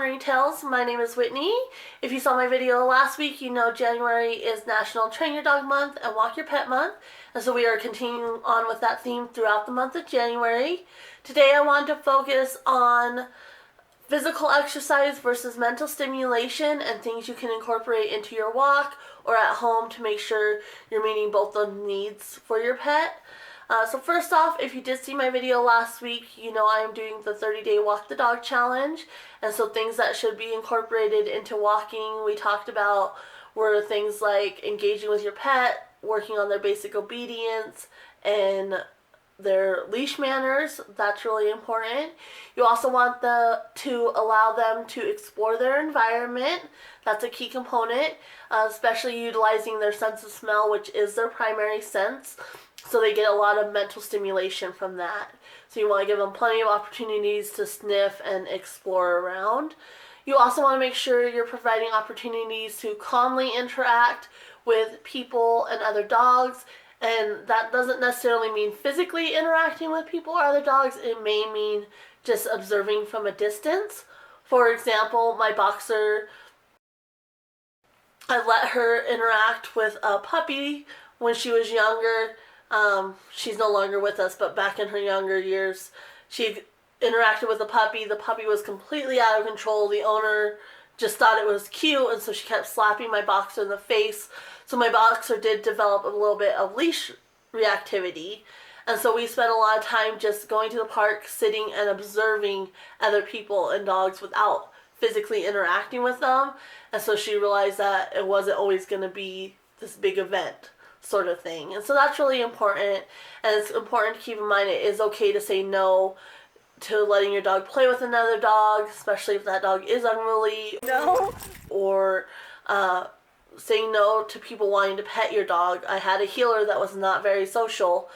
Pony Tales. My name is Whitney. If you saw my video last week, you know January is National Train Your Dog Month and Walk Your Pet Month. And so we are continuing on with that theme throughout the month of January. Today I want to focus on physical exercise versus mental stimulation and things you can incorporate into your walk or at home to make sure you're meeting both the needs for your pet. So first off, if you did see my video last week, you know I am doing the 30-day Walk the Dog Challenge. And so things that should be incorporated into walking we talked about were things like engaging with your pet, working on their basic obedience, and their leash manners. That's really important. You also want to allow them to explore their environment. That's a key component, especially utilizing their sense of smell, which is their primary sense. So they get a lot of mental stimulation from that. So you want to give them plenty of opportunities to sniff and explore around. You also want to make sure you're providing opportunities to calmly interact with people and other dogs. And that doesn't necessarily mean physically interacting with people or other dogs. It may mean just observing from a distance. For example, my boxer, I let her interact with a puppy when she was younger. She's no longer with us, but back in her younger years, she interacted with the puppy. The puppy was completely out of control. The owner just thought it was cute, and so she kept slapping my boxer in the face. So my boxer did develop a little bit of leash reactivity. And so we spent a lot of time just going to the park, sitting and observing other people and dogs without physically interacting with them. And so she realized that it wasn't always going to be this big event sort of thing. And so that's really important. And it's important to keep in mind it is okay to say no to letting your dog play with another dog, especially if that dog is unruly. No. Or saying no to people wanting to pet your dog. I had a healer that was not very social.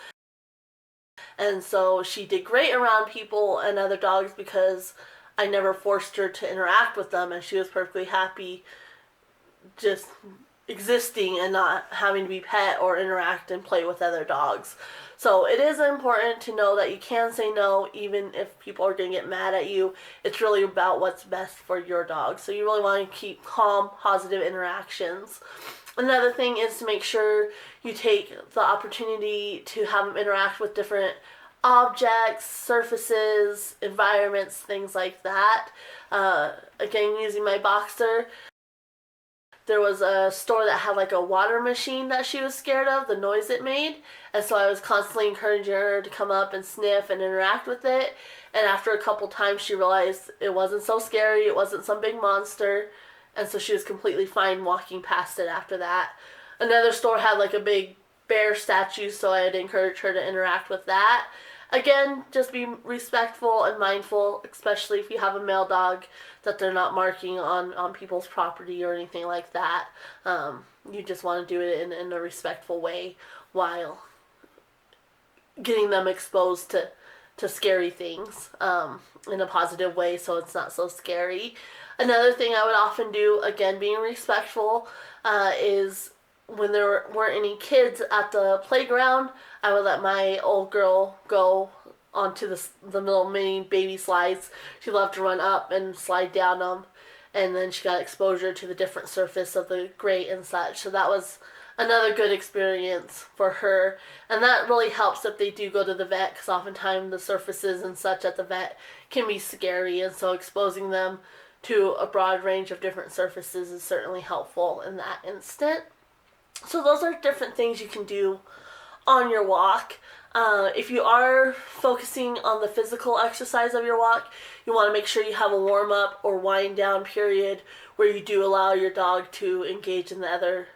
And so she did great around people and other dogs because I never forced her to interact with them, and she was perfectly happy just existing and not having to be pet or interact and play with other dogs. So it is important to know that you can say no even if people are going to get mad at you. It's really about what's best for your dog. So you really want to keep calm, positive interactions. Another thing is to make sure you take the opportunity to have them interact with different objects, surfaces, environments, things like that. Again, using my boxer, there was a store that had like a water machine that she was scared of, the noise it made. And so I was constantly encouraging her to come up and sniff and interact with it. And after a couple times, she realized it wasn't so scary. It wasn't some big monster. And so she was completely fine walking past it after that. Another store had like a big bear statue, so I had encouraged her to interact with that. Again, just be respectful and mindful, especially if you have a male dog, that they're not marking on people's property or anything like that. You just want to do it in a respectful way while getting them exposed to scary things in a positive way so it's not so scary. Another thing I would often do, again being respectful, is when there weren't any kids at the playground, I would let my old girl go onto the little mini baby slides. She loved to run up and slide down them, and then she got exposure to the different surface of the grate and such. So that was another good experience for her, and that really helps if they do go to the vet, because oftentimes the surfaces and such at the vet can be scary, and so exposing them to a broad range of different surfaces is certainly helpful in that instant. So those are different things you can do on your walk. If you are focusing on the physical exercise of your walk, you want to make sure you have a warm-up or wind-down period where you do allow your dog to engage in the other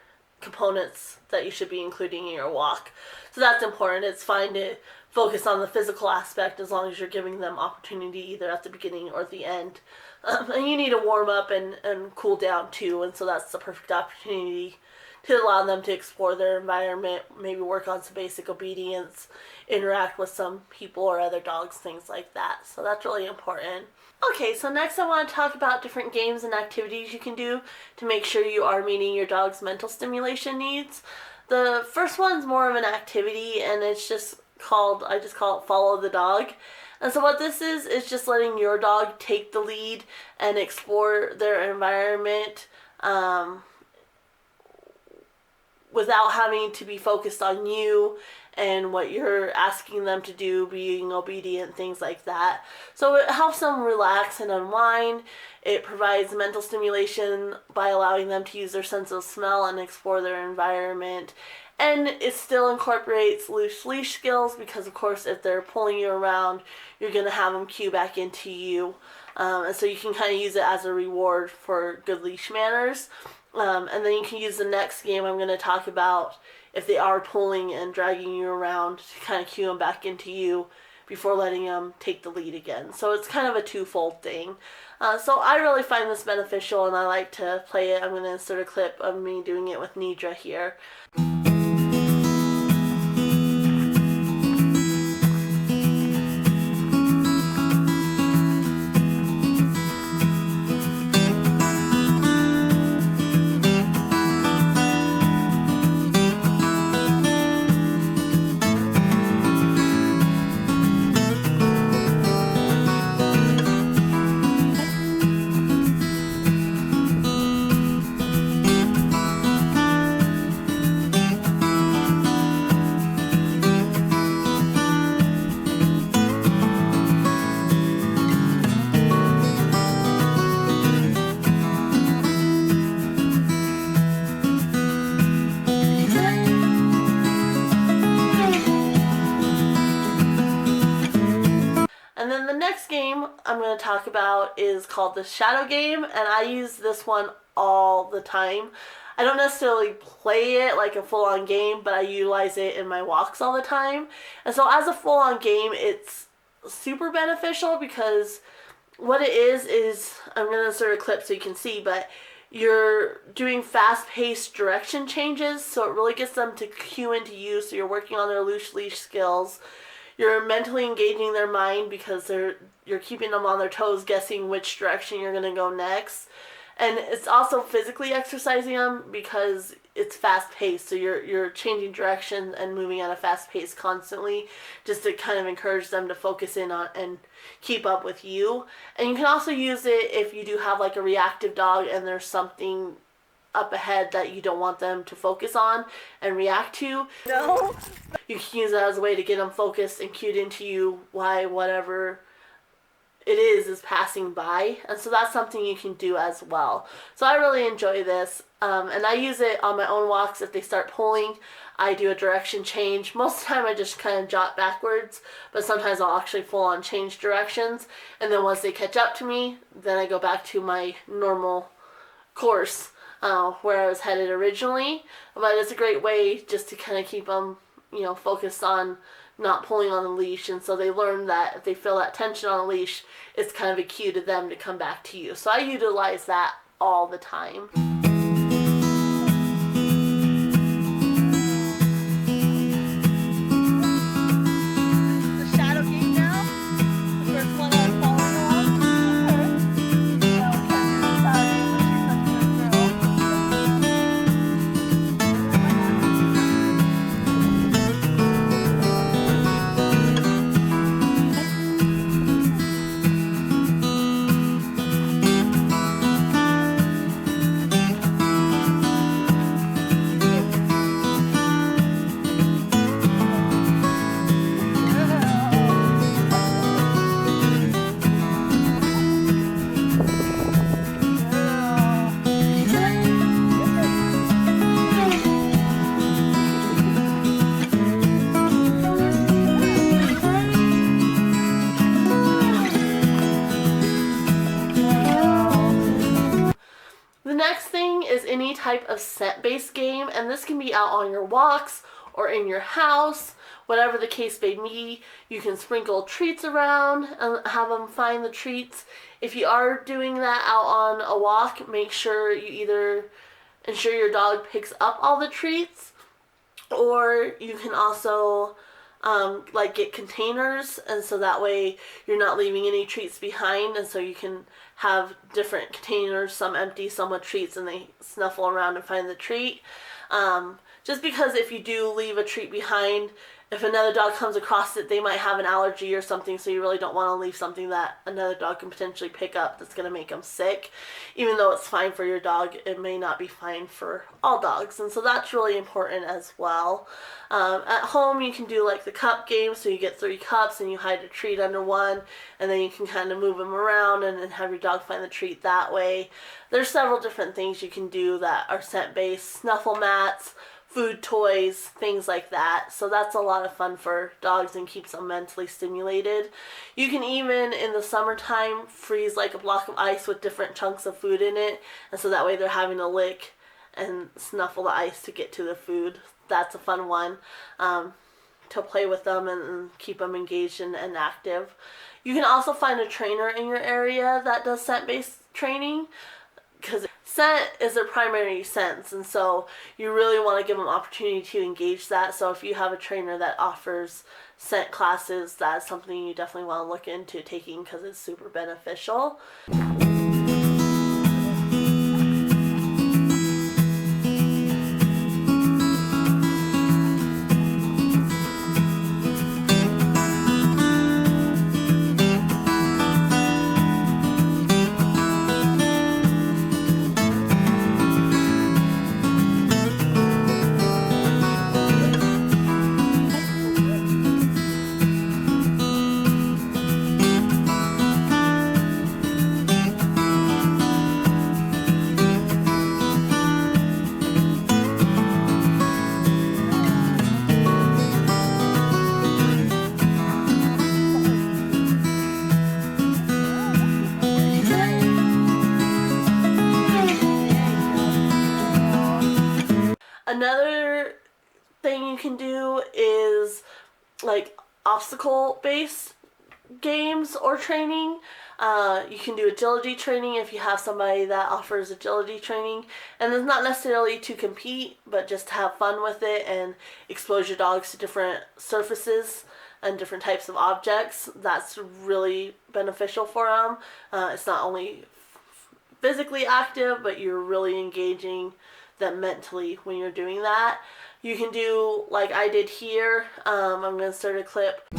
components that you should be including in your walk. So that's important. It's fine to focus on the physical aspect as long as you're giving them opportunity either at the beginning or the end. And you need to warm up and cool down too, and so that's the perfect opportunity to allow them to explore their environment, maybe work on some basic obedience, interact with some people or other dogs, things like that. So that's really important. Okay, so next I want to talk about different games and activities you can do to make sure you are meeting your dog's mental stimulation needs. The first one's more of an activity, and it's just I just call it Follow the Dog. And so what this is just letting your dog take the lead and explore their environment without having to be focused on you and what you're asking them to do, being obedient, things like that. So it helps them relax and unwind. It provides mental stimulation by allowing them to use their sense of smell and explore their environment. And it still incorporates loose leash skills because, of course, if they're pulling you around, you're going to have them cue back into you. And so you can kind of use it as a reward for good leash manners. And then you can use the next game I'm going to talk about if they are pulling and dragging you around to kind of cue them back into you before letting them take the lead again. So it's kind of a twofold thing. So I really find this beneficial and I like to play it. I'm going to insert a clip of me doing it with Nidra here. And then the next game I'm going to talk about is called the Shadow Game, and I use this one all the time. I don't necessarily play it like a full-on game, but I utilize it in my walks all the time. And so as a full-on game, it's super beneficial because what it is I'm going to insert a clip so you can see, but you're doing fast-paced direction changes, so it really gets them to cue into you, so you're working on their loose leash skills. You're mentally engaging their mind because you're keeping them on their toes, guessing which direction you're going to go next. And it's also physically exercising them because it's fast-paced, so you're changing direction and moving at a fast pace constantly just to kind of encourage them to focus in on and keep up with you. And you can also use it if you do have like a reactive dog and there's something up ahead that you don't want them to focus on and react to. No. You can use it as a way to get them focused and cued into you while whatever it is passing by. And so that's something you can do as well. So I really enjoy this. And I use it on my own walks. If they start pulling, I do a direction change. Most of the time I just kind of jot backwards, but sometimes I'll actually full on change directions. And then once they catch up to me, then I go back to my normal course where I was headed originally. But it's a great way just to kind of keep them, focused on not pulling on the leash, and so they learn that if they feel that tension on the leash, it's kind of a cue to them to come back to you. So I utilize that all the time. The next thing is any type of scent-based game, and this can be out on your walks or in your house, whatever the case may be. You can sprinkle treats around and have them find the treats. If you are doing that out on a walk, make sure you either ensure your dog picks up all the treats, or you can also get containers, and so that way you're not leaving any treats behind, and so you can have different containers, some empty, some with treats, and they snuffle around and find the treat. just because if you do leave a treat behind, if another dog comes across it, they might have an allergy or something, so you really don't want to leave something that another dog can potentially pick up that's going to make them sick. Even though it's fine for your dog, it may not be fine for all dogs, and so that's really important as well. At home, you can do like the cup game, so you get 3 cups and you hide a treat under one, and then you can kind of move them around and then have your dog find the treat that way. There's several different things you can do that are scent-based: snuffle mats, food toys, things like that. So that's a lot of fun for dogs and keeps them mentally stimulated. You can even, in the summertime, freeze like a block of ice with different chunks of food in it, and so that way they're having to lick and snuffle the ice to get to the food. That's a fun one to play with them and keep them engaged and active. You can also find a trainer in your area that does scent-based training, because scent is their primary sense, and so you really want to give them opportunity to engage that. So if you have a trainer that offers scent classes, that's something you definitely want to look into taking, because it's super beneficial. Another thing you can do is like obstacle-based games or training. You can do agility training if you have somebody that offers agility training, and it's not necessarily to compete, but just to have fun with it and expose your dogs to different surfaces and different types of objects. That's really beneficial for them. It's not only physically active, but you're really engaging them mentally when you're doing that. You can do like I did here. I'm going to start a clip.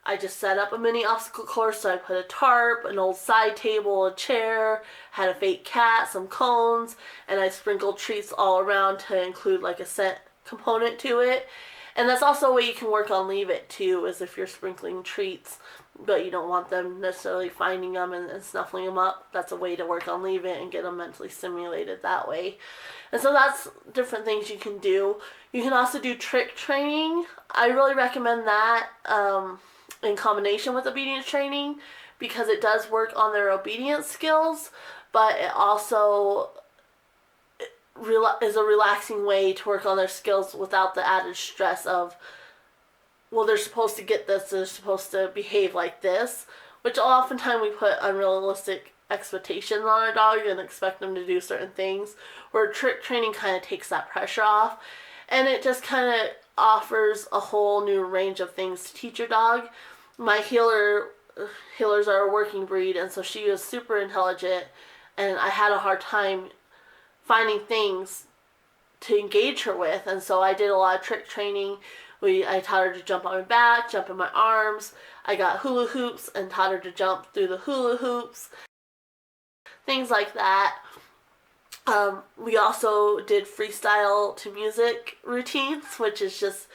I just set up a mini obstacle course, so I put a tarp, an old side table, a chair, had a fake cat, some cones, and I sprinkled treats all around to include like a scent component to it. And that's also a way you can work on Leave It too, is if you're sprinkling treats, but you don't want them necessarily finding them and snuffling them up. That's a way to work on leave it and get them mentally stimulated that way. And so that's different things you can do. You can also do trick training. I really recommend that in combination with obedience training because it does work on their obedience skills, but it also is a relaxing way to work on their skills without the added stress of, well, they're supposed to get this, they're supposed to behave like this, which oftentimes we put unrealistic expectations on our dog and expect them to do certain things, where trick training kind of takes that pressure off, and it just kind of offers a whole new range of things to teach your dog. My healers are a working breed, and so she was super intelligent, and I had a hard time finding things to engage her with, and so I did a lot of trick training. I taught her to jump on my back, jump in my arms. I got hula hoops and taught her to jump through the hula hoops. Things like that. We also did freestyle to music routines, which is just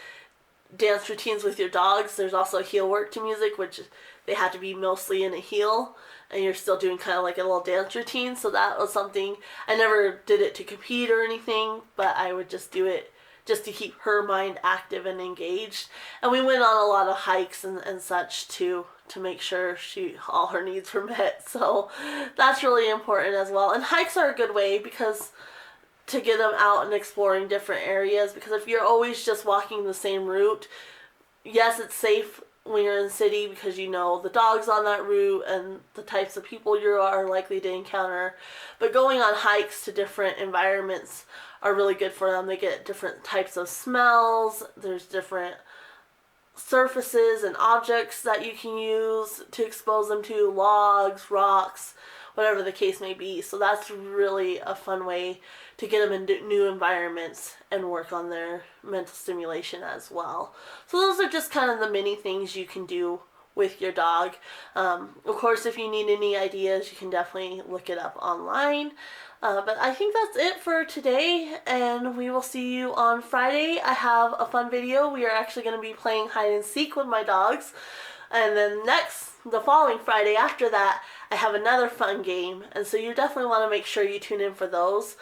dance routines with your dogs. There's also heel work to music, which they had to be mostly in a heel, and you're still doing kind of like a little dance routine. So that was something. I never did it to compete or anything, but I would just do it just to keep her mind active and engaged. And we went on a lot of hikes and such to make sure all her needs were met. So that's really important as well. And hikes are a good way because to get them out and exploring different areas, because if you're always just walking the same route, yes, it's safe when you're in the city because you know the dogs on that route and the types of people you are likely to encounter, but going on hikes to different environments are really good for them. They get different types of smells. There's different surfaces and objects that you can use to expose them to, logs, rocks, whatever the case may be. So that's really a fun way to get them into new environments and work on their mental stimulation as well. So those are just kind of the many things you can do with your dog. Of course, if you need any ideas, you can definitely look it up online. But I think that's it for today, and we will see you on Friday. I have a fun video. We are actually going to be playing hide and seek with my dogs. And then the following Friday after that, I have another fun game. And so you definitely want to make sure you tune in for those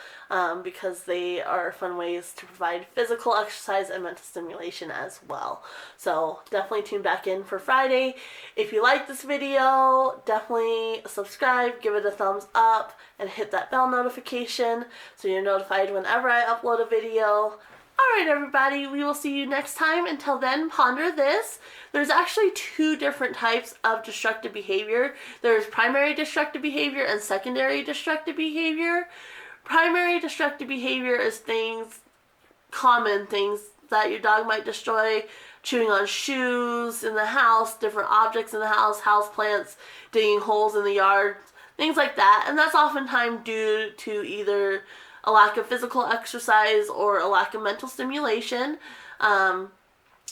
because they are fun ways to provide physical exercise and mental stimulation as well. So definitely tune back in for Friday. If you like this video, definitely subscribe, give it a thumbs up, and hit that bell notification so you're notified whenever I upload a video. Alright everybody, we will see you next time. Until then, ponder this. There's actually two different types of destructive behavior. There's primary destructive behavior and secondary destructive behavior. Primary destructive behavior is common things that your dog might destroy, chewing on shoes in the house, different objects in the house, house plants, digging holes in the yard, things like that. And that's oftentimes due to either a lack of physical exercise or a lack of mental stimulation,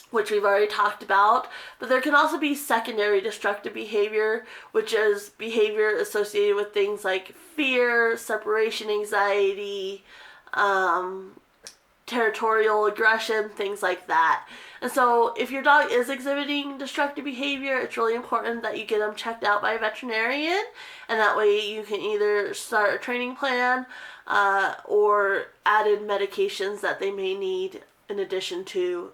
which we've already talked about. But there can also be secondary destructive behavior, which is behavior associated with things like fear, separation anxiety, territorial aggression, things like that. And so if your dog is exhibiting destructive behavior, it's really important that you get them checked out by a veterinarian, and that way you can either start a training plan or added medications that they may need in addition to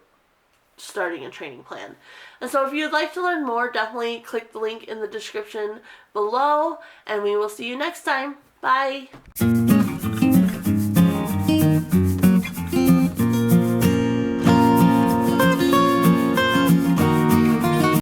starting a training plan. And so if you'd like to learn more, definitely click the link in the description below, and we will see you next time. Bye!